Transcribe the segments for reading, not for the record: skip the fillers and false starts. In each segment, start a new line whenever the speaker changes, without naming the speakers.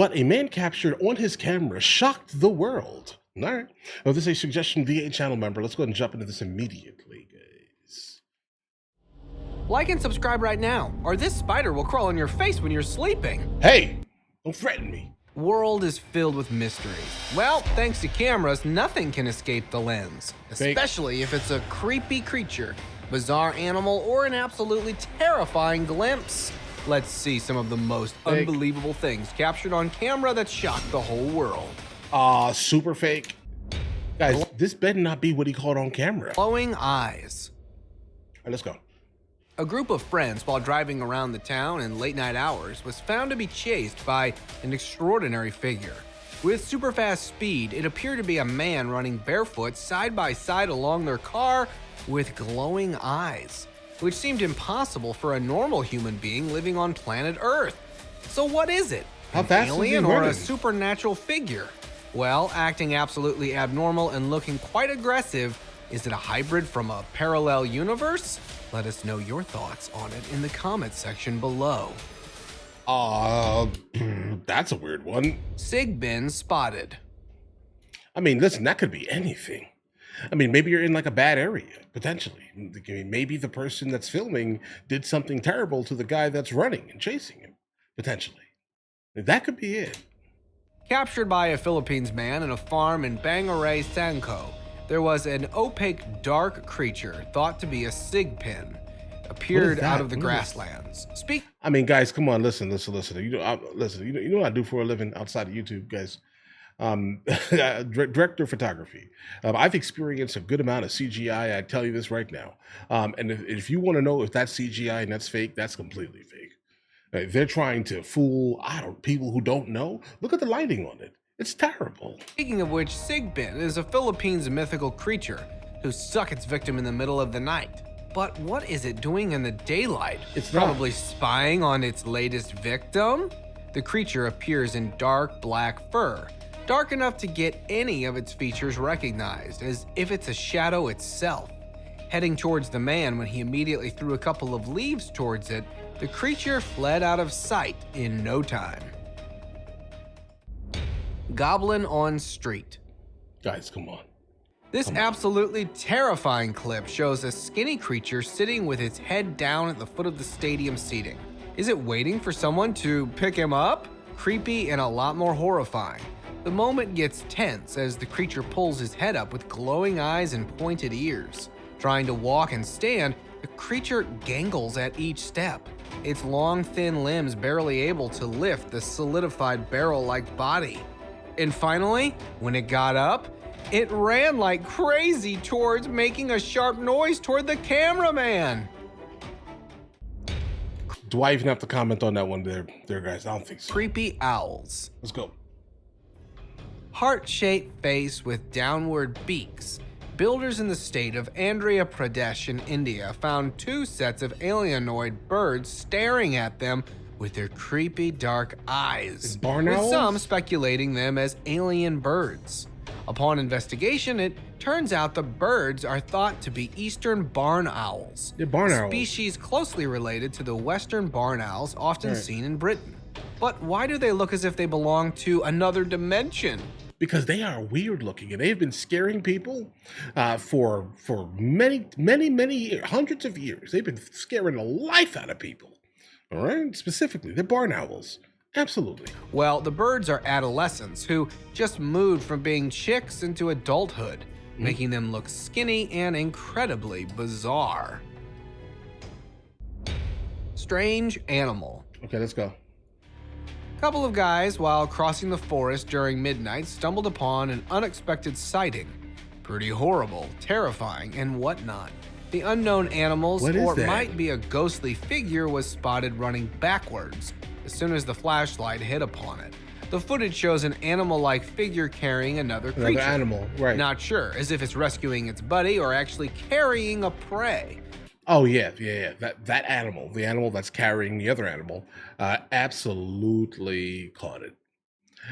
But a man captured on his camera shocked the world. All right. Well, this is a suggestion via a channel member. Let's go ahead and jump into this immediately, guys.
Like and subscribe right now, or this spider will crawl on your face when you're sleeping.
Hey, don't threaten me.
World is filled with mysteries. Well, thanks to cameras, nothing can escape the lens, especially if it's a creepy creature, bizarre animal, or an absolutely terrifying glimpse. Let's see some of the most unbelievable things captured on camera that shocked the whole world.
Super fake. Guys, this better not be what he caught on camera.
Glowing eyes.
All right, let's go.
A group of friends, while driving around the town in late night hours, was found to be chased by an extraordinary figure. With super fast speed, it appeared to be a man running barefoot side by side along their car with glowing eyes, which seemed impossible for a normal human being living on planet Earth. So what is it?
How
An
fast is he
alien or a
running?
supernatural figure? Well, acting absolutely abnormal and looking quite aggressive, is it a hybrid from a parallel universe? Let us know your thoughts on it in the comments section below.
That's a weird one.
Sigbin spotted.
I mean, listen, that could be anything. I mean, maybe you're in like a bad area, potentially. I mean, maybe the person that's filming did something terrible to the guy that's running and chasing him, potentially. That could be it.
Captured by a Philippines man in a farm in Bangaray, Sangco, there was an opaque dark creature thought to be a Sigbin. Appeared out of the grasslands.
I mean, guys, come on, listen. You know, You know what I do for a living outside of YouTube, guys. Director of photography. I've experienced a good amount of CGI. I tell you this right now. And if you want to know if that's CGI and that's fake, that's completely fake. They're trying to fool people who don't know. Look at the lighting on it. It's terrible.
Speaking of which, Sigbin is a Philippines mythical creature who struck its victim in the middle of the night. But what is it doing in the daylight?
It's
probably spying on its latest victim. The creature appears in dark black fur, dark enough to get any of its features recognized, as if it's a shadow itself. Heading towards the man when he immediately threw a couple of leaves towards it, the creature fled out of sight in no time. Goblin on street.
Guys, come on.
This absolutely terrifying clip shows a skinny creature sitting with its head down at the foot of the stadium seating. Is it waiting for someone to pick him up? Creepy and a lot more horrifying. The moment gets tense as the creature pulls his head up with glowing eyes and pointed ears. Trying to walk and stand, the creature gangles at each step, its long, thin limbs barely able to lift the solidified barrel-like body. And finally, when it got up, it ran like crazy towards making a sharp noise toward the cameraman.
Do I even have to comment on that one there, guys? I don't think so.
Creepy owls.
Let's go.
Heart-shaped face with downward beaks. Builders in the state of Andhra Pradesh in India found two sets of alienoid birds staring at them with their creepy dark eyes,
Barn
with
owls?
some speculating them as alien birds. Upon investigation, it turns out the birds are thought to be eastern barn owls,
They're barn
a
owls.
species closely related to the western barn owls often seen in Britain. But why do they look as if they belong to another dimension?
Because they are weird looking and they've been scaring people for many hundreds of years. They've been scaring the life out of people. All right, specifically, they're barn owls. Absolutely.
Well, the birds are adolescents who just moved from being chicks into adulthood, making them look skinny and incredibly bizarre. Strange animal.
Okay, let's go.
Couple of guys, while crossing the forest during midnight, stumbled upon an unexpected sighting. Pretty horrible, terrifying, and whatnot. The unknown animals, or might be a ghostly figure, was spotted running backwards as soon as the flashlight hit upon it. The footage shows an animal-like figure carrying another creature.
Another animal, right.
Not sure, as if it's rescuing its buddy or actually carrying a prey.
Oh, yeah. That animal, the animal that's carrying the other animal, absolutely caught it.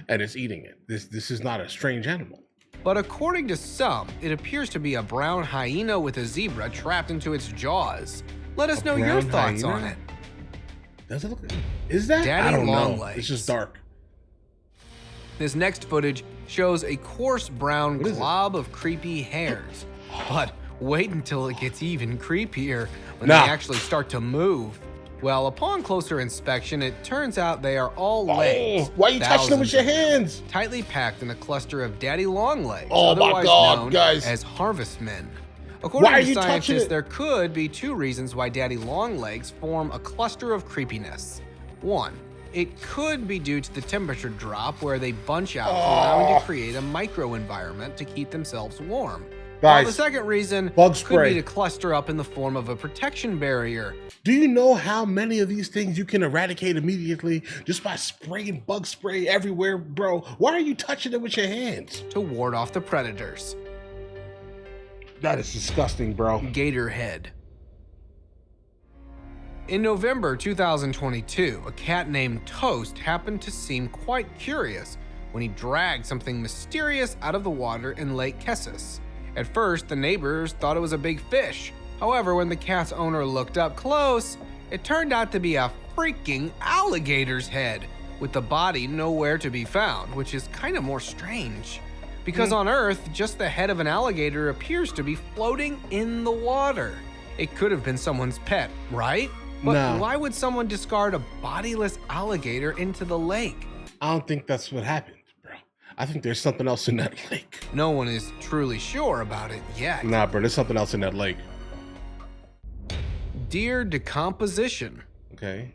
And it's eating it. This is not a strange animal.
But according to some, it appears to be a brown hyena with a zebra trapped into its jaws. Let us know your thoughts on it.
Does it look? Is that?
Daddy
I don't know.
Longlegs.
It's just dark.
This next footage shows a coarse brown
What is it?
glob of creepy hairs. But wait until it gets even creepier when
Nah.
they actually start to move. Well, upon closer inspection, it turns out they are all
Oh,
legs.
why are you touching them with your
thousands of them,
hands?
tightly packed in a cluster of daddy long legs,
Oh my
otherwise
God,
known
guys.
as harvestmen.
Why
According
are
to
you touching
scientists,
it?
there could be two reasons why daddy long legs form a cluster of creepiness. One, it could be due to the temperature drop where they bunch out, allowing to create a microenvironment to keep themselves warm. While the
Guys,
second reason
bug
could
spray.
be to cluster up in the form of a protection barrier.
Do you know how many of these things you can eradicate immediately just by spraying bug spray everywhere, bro? Why are you touching it with your hands?
To ward off the predators.
That is disgusting, bro.
Gator head. In November 2022, a cat named Toast happened to seem quite curious when he dragged something mysterious out of the water in Lake Kessis. At first, the neighbors thought it was a big fish. However, when the cat's owner looked up close, it turned out to be a freaking alligator's head, with the body nowhere to be found, which is kind of more strange. Because on Earth, just the head of an alligator appears to be floating in the water. It could have been someone's pet, right? But
No.
why would someone discard a bodiless alligator into the lake?
I don't think that's what happened, bro. I think there's something else in that lake.
No one is truly sure about it yet.
Nah, bro, there's something else in that lake.
Deer decomposition.
Okay.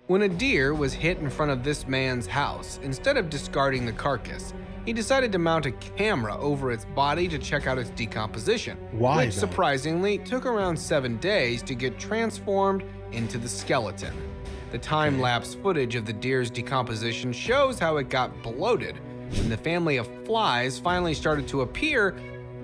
When a deer was hit in front of this man's house, instead of discarding the carcass, he decided to mount a camera over its body to check out its decomposition.
Why,
Which
though?
surprisingly took around 7 days to get transformed into the skeleton. The time-lapse footage of the deer's decomposition shows how it got bloated when the family of flies finally started to appear,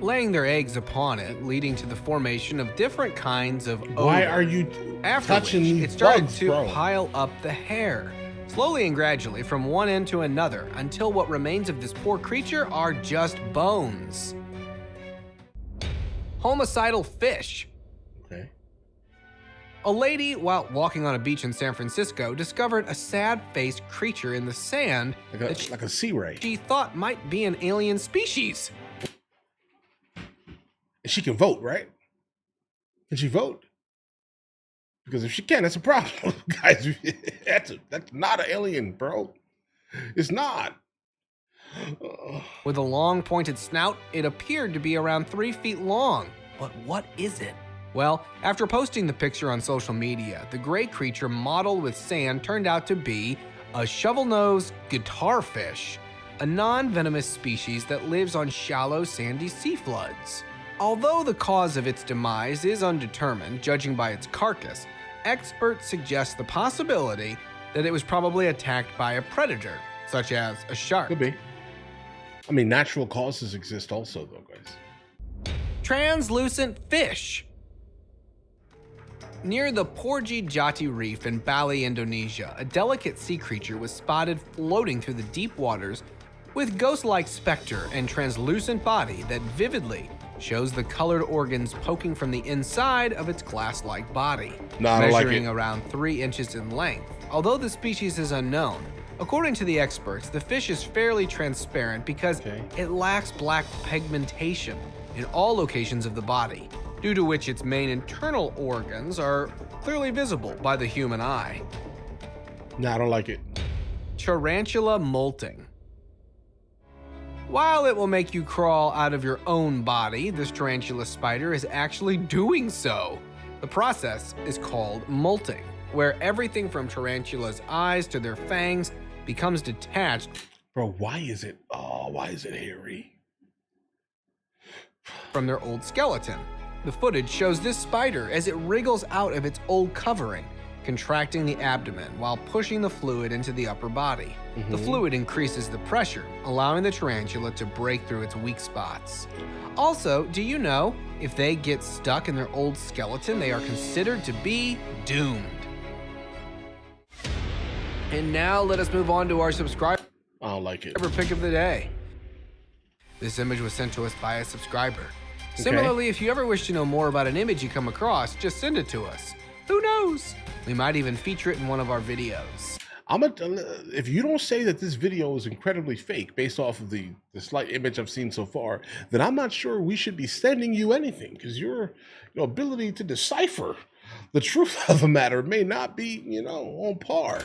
laying their eggs upon it, leading to the formation of different kinds of odor.
Why are you
After
touching
which,
these
it started
bugs,
to
bro?
pile up the hair, slowly and gradually from one end to another, until what remains of this poor creature are just bones. Homicidal fish.
Okay.
A lady, while walking on a beach in San Francisco, discovered a sad-faced creature in the sand that
Like a sea ray.
she thought might be an alien species.
And she can vote, right? Can she vote? Because if she can, that's a problem, guys. That's not an alien, bro. It's not.
With a long pointed snout, it appeared to be around 3 feet long. But what is it? Well, after posting the picture on social media, the gray creature modeled with sand turned out to be a shovel-nosed guitarfish, a non-venomous species that lives on shallow sandy seafloods. Although the cause of its demise is undetermined, judging by its carcass, experts suggest the possibility that it was probably attacked by a predator, such as a shark.
Could be. I mean, natural causes exist also, though, guys.
Translucent fish. Near the Porji Jati Reef in Bali, Indonesia, a delicate sea creature was spotted floating through the deep waters with ghost-like specter and translucent body that vividly shows the colored organs poking from the inside of its glass-like body,
Nah, I don't like
measuring
it.
around 3 inches in length. Although the species is unknown, according to the experts, the fish is fairly transparent because it lacks black pigmentation in all locations of the body, due to which its main internal organs are clearly visible by the human eye.
Nah, I don't like it.
Tarantula molting. While it will make you crawl out of your own body, this tarantula spider is actually doing so. The process is called molting, where everything from tarantula's eyes to their fangs becomes detached.
Bro, why is it hairy?
From their old skeleton. The footage shows this spider as it wriggles out of its old covering, contracting the abdomen while pushing the fluid into the upper body. The fluid increases the pressure, allowing the tarantula to break through its weak spots. Also, do you know, if they get stuck in their old skeleton, they are considered to be doomed. And now let us move on to our subscriber
I don't like it.
pick of the day. This image was sent to us by a subscriber. Similarly, if you ever wish to know more about an image you come across, just send it to us. Who knows? We might even feature it in one of our videos.
if you don't say that this video is incredibly fake based off of the slight image I've seen so far, then I'm not sure we should be sending you anything, because your ability to decipher the truth of the matter may not be, on par.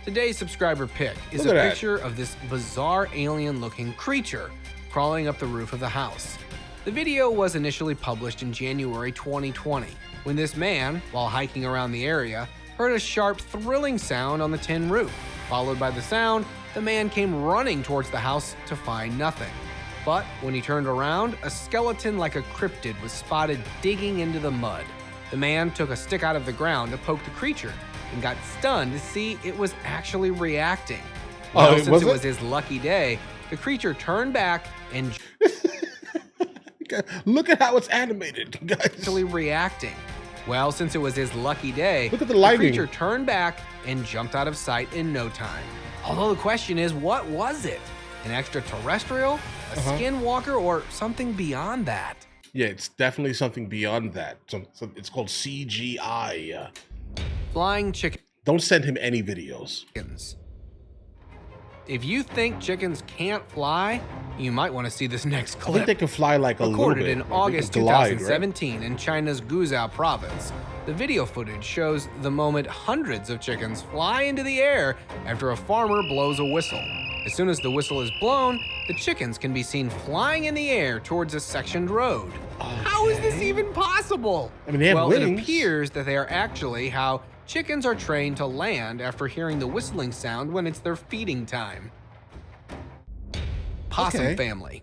Today's subscriber pick is
Look
a
at that.
picture of this bizarre alien-looking creature crawling up the roof of the house. The video was initially published in January 2020, when this man, while hiking around the area, heard a sharp, thrilling sound on the tin roof. Followed by the sound, the man came running towards the house to find nothing. But when he turned around, a skeleton like a cryptid was spotted digging into the mud. The man took a stick out of the ground to poke the creature and got stunned to see it was actually reacting. Well, since it was his lucky day, the creature turned back and
look at how it's animated, guys.
actually reacting. Well, since it was his lucky day,
Look at the lighting.
creature turned back and jumped out of sight in no time. Although the question is, what was it? An extraterrestrial, a skinwalker, or something beyond that?
Yeah, it's definitely something beyond that. It's called CGI.
Flying chickens.
Don't send him any videos.
If you think chickens can't fly, you might want to see this next
I
clip.
think they can fly like a little bit.
Recorded in
Like, they
August
can glide, right?
2017 in China's Guizhou province. The video footage shows the moment hundreds of chickens fly into the air after a farmer blows a whistle. As soon as the whistle is blown, the chickens can be seen flying in the air towards a sectioned road. How is this even possible?
I mean, they have
well,
wings.
it appears that they are actually how chickens are trained to land after hearing the whistling sound when it's their feeding time. Possum Family.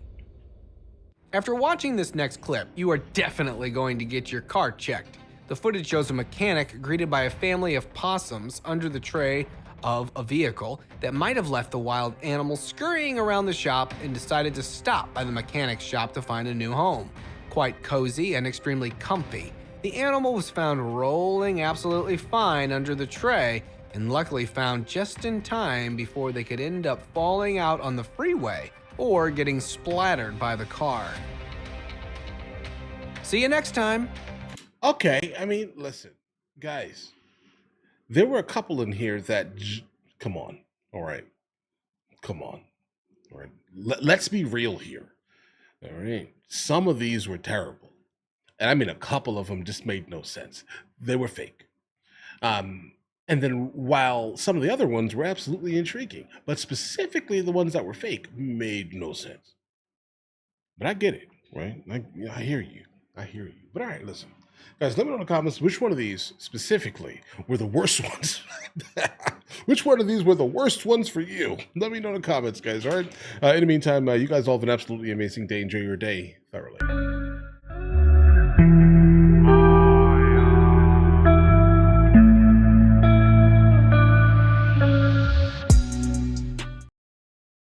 After watching this next clip, you are definitely going to get your car checked. The footage shows a mechanic greeted by a family of possums under the tray of a vehicle that might have left the wild animal scurrying around the shop and decided to stop by the mechanic's shop to find a new home. Quite cozy and extremely comfy, the animal was found rolling absolutely fine under the tray and luckily found just in time before they could end up falling out on the freeway or getting splattered by the car. See you next time.
Okay, I mean, listen, guys. There were a couple in here that, come on, all right, come on, all right. Let's be real here, all right. Some of these were terrible, and I mean a couple of them just made no sense. They were fake. And then while some of the other ones were absolutely intriguing, but specifically the ones that were fake made no sense. But I get it, right? I hear you. But all right, listen. Guys, let me know in the comments which one of these specifically were the worst ones. Which one of these were the worst ones for you? Let me know in the comments, guys, all right? In the meantime, you guys all have an absolutely amazing day. Enjoy your day thoroughly.